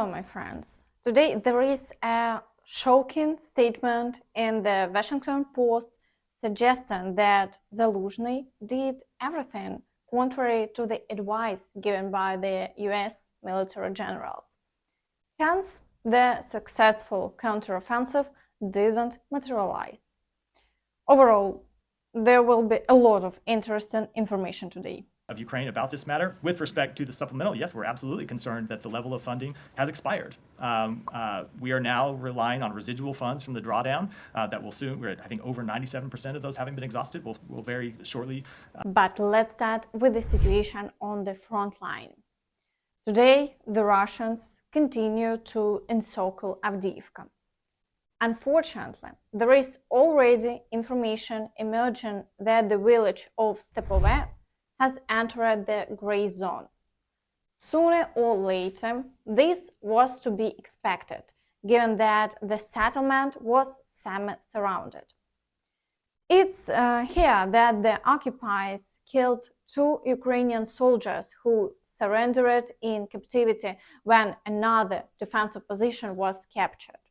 Hello, my friends. Today there is a shocking statement in the Washington Post suggesting that Zaluzhny did everything contrary to the advice given by the U.S. military generals. Hence, the successful counteroffensive didn't materialize. Overall, there will be a lot of interesting information today. Of Ukraine about this matter. With respect to the supplemental, yes, we're absolutely concerned that the level of funding has expired. We are now relying on residual funds from the drawdown that will soon, we're at, I think, over 97% of those having been exhausted. Will very shortly. But let's start with the situation on the front line. Today, the Russians continue to encircle Avdiivka. Unfortunately, there is already information emerging that the village of Stepove has entered the gray zone. Sooner or later, this was to be expected, given that the settlement was semi-surrounded. It's here that the occupiers killed 2 Ukrainian soldiers who surrendered in captivity when another defensive position was captured.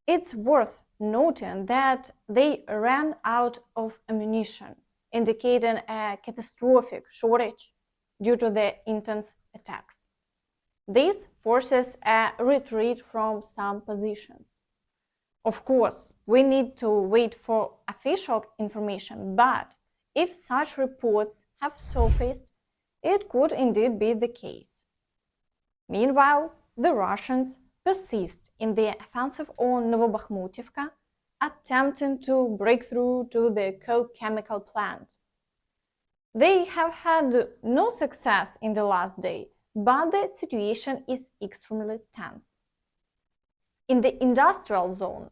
It's worth noting that they ran out of ammunition, indicating a catastrophic shortage due to the intense attacks. This forces a retreat from some positions. Of course, we need to wait for official information, but if such reports have surfaced, it could indeed be the case. Meanwhile, the Russians persist in their offensive on Novobakhmutivka, attempting to break through to the chemical plant. They have had no success in the last day, but the situation is extremely tense. In the industrial zone,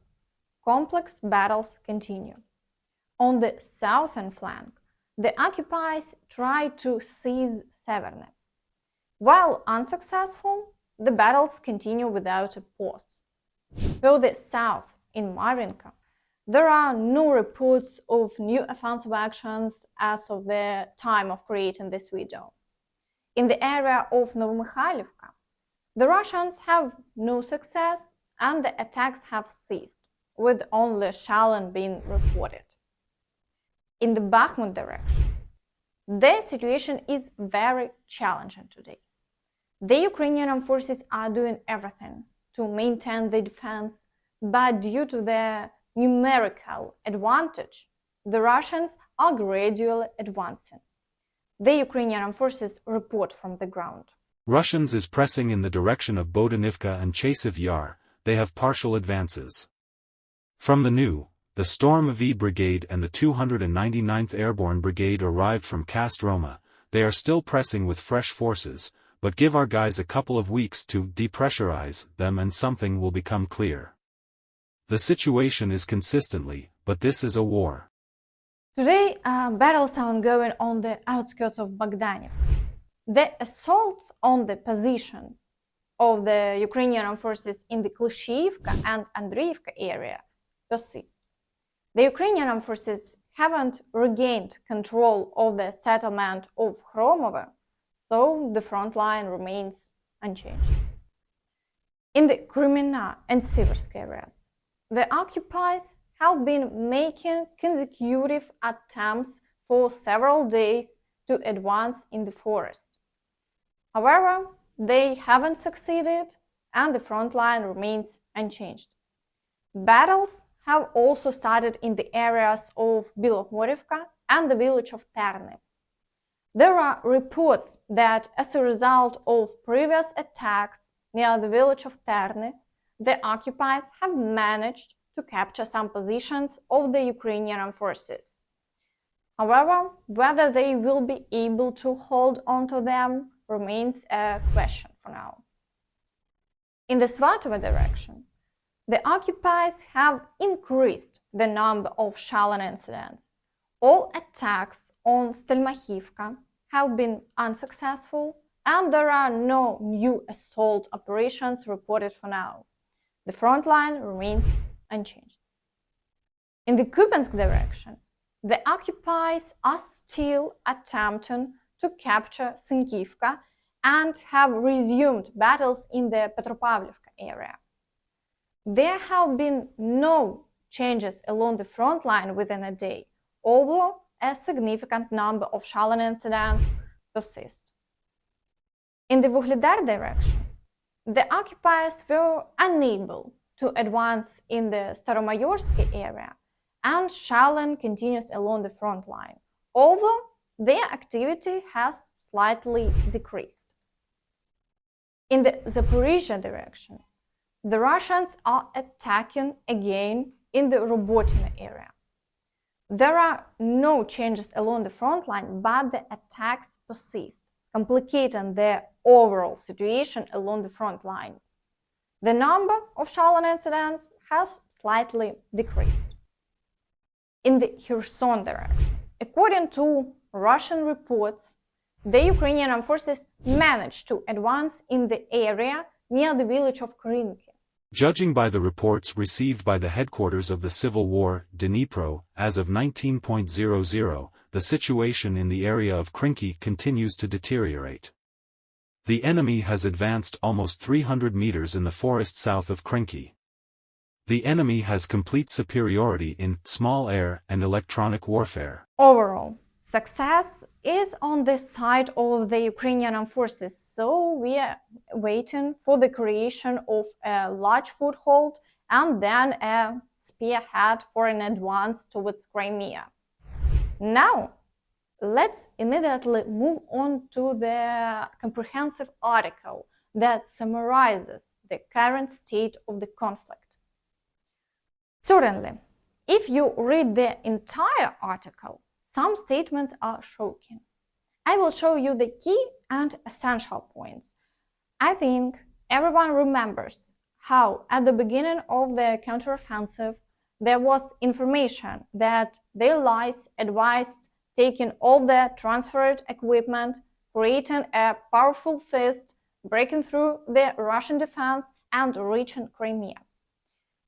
complex battles continue. On the southern flank, the occupiers try to seize Seversk. While unsuccessful, the battles continue without a pause. Further south, in Marinka, there are no reports of new offensive actions as of the time of creating this video. In the area of Novobakhmutivka, the Russians have no success and the attacks have ceased, with only shelling being reported. In the Bakhmut direction, the situation is very challenging today. The Ukrainian Armed Forces are doing everything to maintain the defense, but due to their numerical advantage, the Russians are gradually advancing. The Ukrainian Armed Forces report from the ground. Russians is pressing in the direction of Robotyne and Chasiv Yar. They have partial advances. From the Storm V Brigade and the 299th Airborne Brigade arrived from Kostroma. They are still pressing with fresh forces, but give our guys a couple of weeks to depressurize them and something will become clear. The situation is consistently, but this is a war. Today, battles are ongoing on the outskirts of Bogdanivka. The assaults on the position of the Ukrainian Armed Forces in the Klishchiivka and Avdiivka area persist. The Ukrainian Armed Forces haven't regained control of the settlement of Khromove, so the front line remains unchanged. In the Kreminna and Siversk areas, the occupiers have been making consecutive attempts for several days to advance in the forest. However, they haven't succeeded and the front line remains unchanged. Battles have also started in the areas of Bilohorivka and the village of Terny. There are reports that as a result of previous attacks near the village of Terny, the occupiers have managed to capture some positions of the Ukrainian Armed Forces. However, whether they will be able to hold onto them remains a question for now. In the Svatove direction, the occupiers have increased the number of shelling incidents. All attacks on Stelmachivka have been unsuccessful, and there are no new assault operations reported for now. The front line remains unchanged. In the Kupiansk direction, the occupiers are still attempting to capture Sinkivka and have resumed battles in the Petropavlovka area. There have been no changes along the front line within a day, although a significant number of shelling incidents persist. In the Vuhledar direction, the occupiers were unable to advance in the Staromayorsky area, and shelling continues along the front line, although their activity has slightly decreased. In the Zaporizhzhia direction, the Russians are attacking again in the Robotyne area. There are no changes along the front line, but the attacks persist, complicating the overall situation along the front line. The number of shelling incidents has slightly decreased. In the Kherson direction, according to Russian reports, the Ukrainian Armed Forces managed to advance in the area near the village of Krynky. Judging by the reports received by the headquarters of the civil war, Dnipro, as of 19.00, the situation in the area of Krynky continues to deteriorate. The enemy has advanced almost 300 meters in the forest south of Krynky. The enemy has complete superiority in small air and electronic warfare. Overall, success is on the side of the Ukrainian Armed Forces, so we are waiting for the creation of a large foothold and then a spearhead for an advance towards Crimea. Now, let's immediately move on to the comprehensive article that summarizes the current state of the conflict. Certainly, if you read the entire article, some statements are shocking. I will show you the key and essential points. I think everyone remembers how at the beginning of the counteroffensive there was information that the Allies advised taking all the transferred equipment, creating a powerful fist, breaking through the Russian defense and reaching Crimea.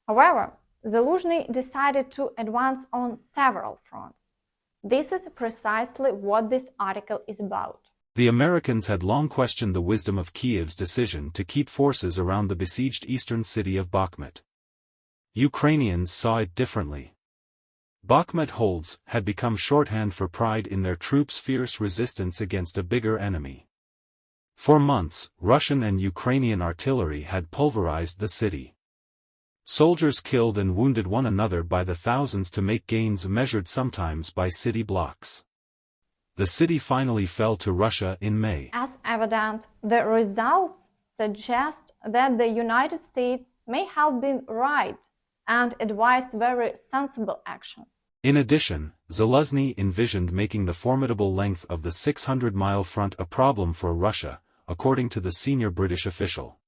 However, Zaluzhny decided to advance on several fronts. This is precisely what this article is about. The Americans had long questioned the wisdom of Kiev's decision to keep forces around the besieged eastern city of Bakhmut. Ukrainians saw it differently. Bakhmut holds had become shorthand for pride in their troops' fierce resistance against a bigger enemy. For months, Russian and Ukrainian artillery had pulverized the city. Soldiers killed and wounded one another by the thousands to make gains measured sometimes by city blocks. The city finally fell to Russia in May. As evident, the results suggest that the United States may have been right and advised very sensible actions. In addition, Zaluzhny envisioned making the formidable length of the 600-mile front a problem for Russia, according to the senior British official.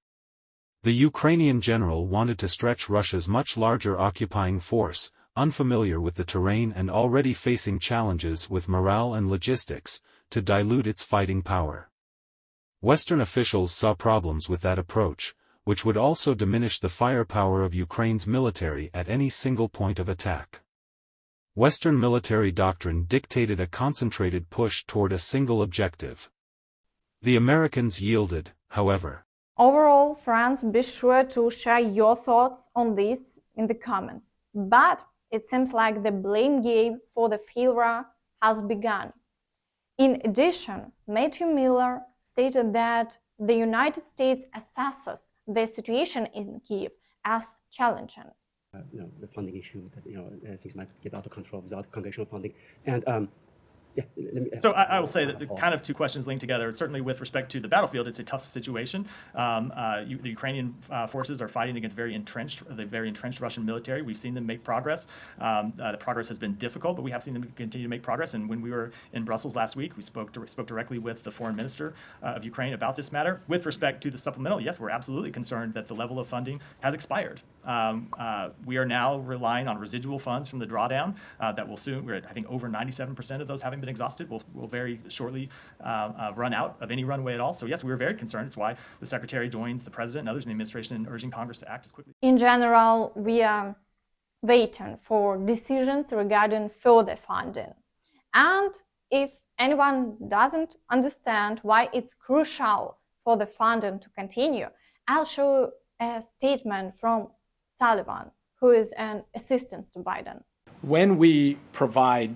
The Ukrainian general wanted to stretch Russia's much larger occupying force, unfamiliar with the terrain and already facing challenges with morale and logistics, to dilute its fighting power. Western officials saw problems with that approach, which would also diminish the firepower of Ukraine's military at any single point of attack. Western military doctrine dictated a concentrated push toward a single objective. The Americans yielded, however. Overall, friends, be sure to share your thoughts on this in the comments. But it seems like the blame game for the failure has begun. In addition, Matthew Miller stated that the United States assesses the situation in Kiev as challenging. The funding issue that things might get out of control without congressional funding, and So I will say that the kind of two questions linked together. Certainly, with respect to the battlefield, it's a tough situation. The Ukrainian forces are fighting against the very entrenched Russian military. We've seen them make progress. The progress has been difficult, but we have seen them continue to make progress. And when we were in Brussels last week, we spoke directly with the foreign minister of Ukraine about this matter. With respect to the supplemental, yes, we're absolutely concerned that the level of funding has expired. We are now relying on residual funds from the drawdown that will soon. We're at, I think, over 97% of those having been exhausted. Will very shortly run out of any runway at all. So yes, we were very concerned. It's why the Secretary joins the President and others in the administration in urging Congress to act as quickly. In general, we are waiting for decisions regarding further funding. And if anyone doesn't understand why it's crucial for the funding to continue, I'll show a statement from Sullivan, who is an assistant to Biden. When we provide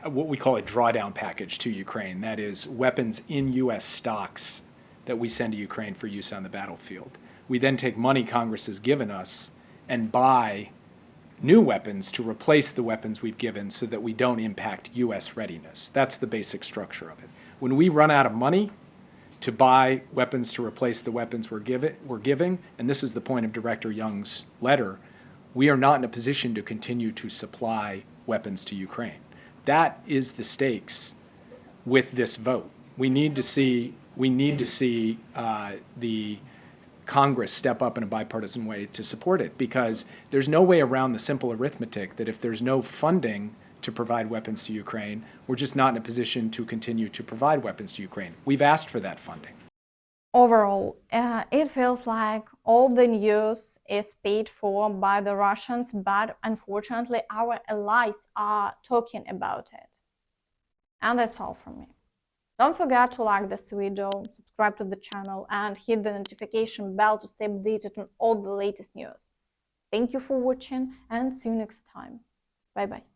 what we call a drawdown package to Ukraine, that is weapons in U.S. stocks that we send to Ukraine for use on the battlefield, we then take money Congress has given us and buy new weapons to replace the weapons we've given so that we don't impact U.S. readiness. That's the basic structure of it. When we run out of money to buy weapons to replace the weapons we're giving, and this is the point of Director Young's letter, we are not in a position to continue to supply weapons to Ukraine. That is the stakes with this vote. We need to see the Congress step up in a bipartisan way to support it, because there's no way around the simple arithmetic that if there's no funding to provide weapons to Ukraine, we're just not in a position to continue to provide weapons to Ukraine. We've asked for that funding. Overall, it feels like all the news is paid for by the Russians, but unfortunately our allies are talking about it. And that's all from me. Don't forget to like this video, subscribe to the channel, and hit the notification bell to stay updated on all the latest news. Thank you for watching, and see you next time. Bye bye.